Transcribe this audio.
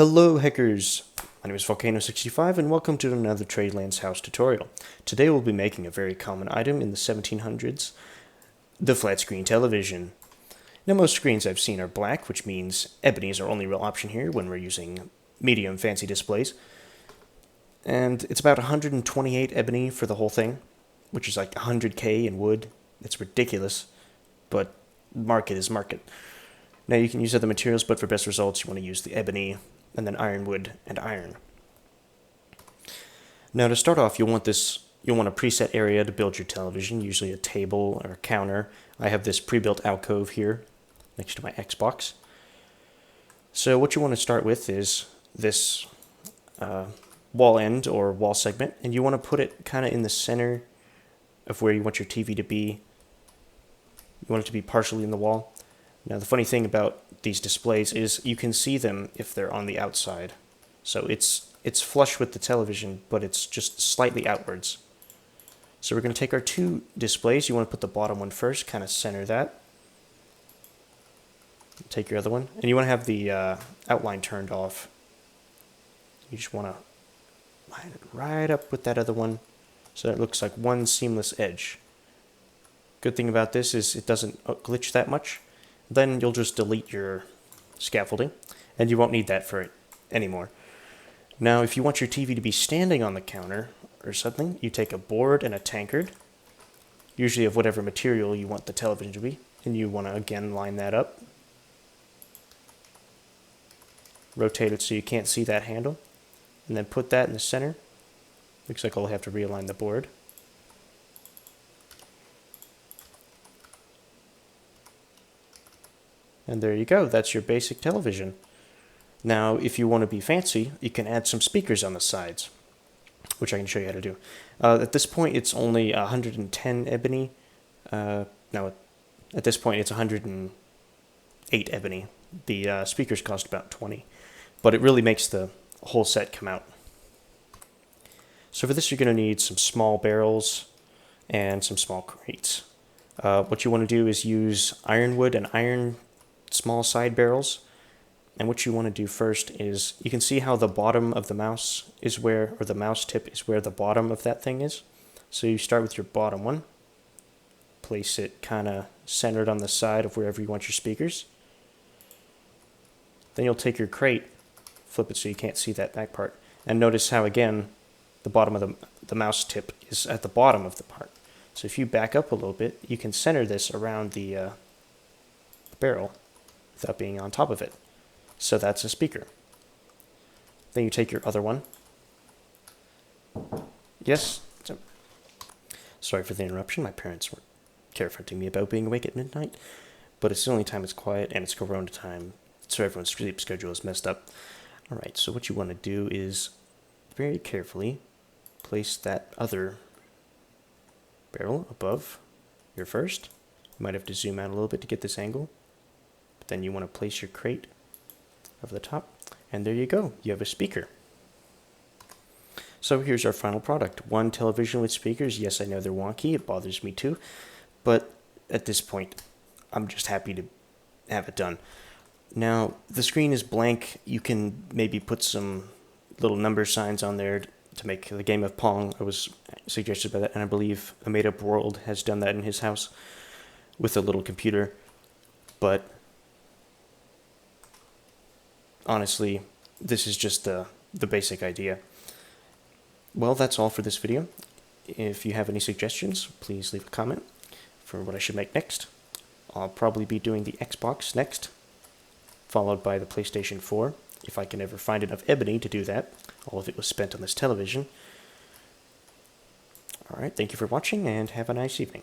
Hello hackers, my name is Volcano65 and welcome to another Tradelands house tutorial. Today we'll be making a very common item in the 1700s, the flat screen television. Now most screens I've seen are black, which means ebony is our only real option here when we're using medium fancy displays. And it's about 128 ebony for the whole thing, which is like 100k in wood. It's ridiculous, but market is market. Now you can use other materials, but for best results you want to use the ebony, and then ironwood and iron. Now to start off, you'll want a preset area to build your television, usually a table or a counter. I have this pre-built alcove here next to my Xbox. So what you want to start with is this wall end or wall segment, and you want to put it kind of in the center of where you want your TV to be. You want it to be partially in the wall. Now the funny thing about these displays is you can see them if they're on the outside. So it's flush with the television, but it's just slightly outwards. So we're going to take our two displays. You want to put the bottom one first, kind of center that. Take your other one, and you want to have the outline turned off. You just want to line it right up with that other one so that it looks like one seamless edge. Good thing about this is it doesn't glitch that much. Then you'll just delete your scaffolding, and you won't need that for it anymore. Now, if you want your TV to be standing on the counter or something, you take a board and a tankard, usually of whatever material you want the television to be, and you want to, again, line that up. Rotate it so you can't see that handle, and then put that in the center. Looks like I'll have to realign the board. And there you go, that's your basic television. Now, if you want to be fancy, you can add some speakers on the sides, which I can show you how to do. At this point, it's only 110 ebony. No, at this point, it's 108 ebony. The speakers cost about 20, but it really makes the whole set come out. So for this, you're going to need some small barrels and some small crates. What you want to do is use ironwood and iron small side barrels, and what you want to do first is, you can see how the bottom of the mouse is where, or the mouse tip is where the bottom of that thing is. So you start with your bottom one, place it kind of centered on the side of wherever you want your speakers. Then you'll take your crate, flip it so you can't see that back part, and notice how again the bottom of the mouse tip is at the bottom of the part. So if you back up a little bit, you can center this around the barrel without being on top of it. So that's a speaker. Then you take your other one. Yes? Sorry for the interruption. My parents were carefronting me about being awake at midnight, but it's the only time it's quiet, and it's Corona time, so everyone's sleep schedule is messed up. Alright, so what you want to do is very carefully place that other barrel above your first. You might have to zoom out a little bit to get this angle. Then you want to place your crate over the top, and there you go, you have a speaker. So here's our final product. One television with speakers. Yes, I know they're wonky, it bothers me too, but at this point I'm just happy to have it done. Now the screen is blank. You can maybe put some little number signs on there to make the game of Pong. I was suggested by that, and I believe A Made Up World has done that in his house with a little computer, but honestly, this is just the basic idea. Well, that's all for this video. If you have any suggestions, please leave a comment for what I should make next. I'll probably be doing the Xbox next, followed by the PlayStation 4, if I can ever find enough ebony to do that. All of it was spent on this television. Alright, thank you for watching, and have a nice evening.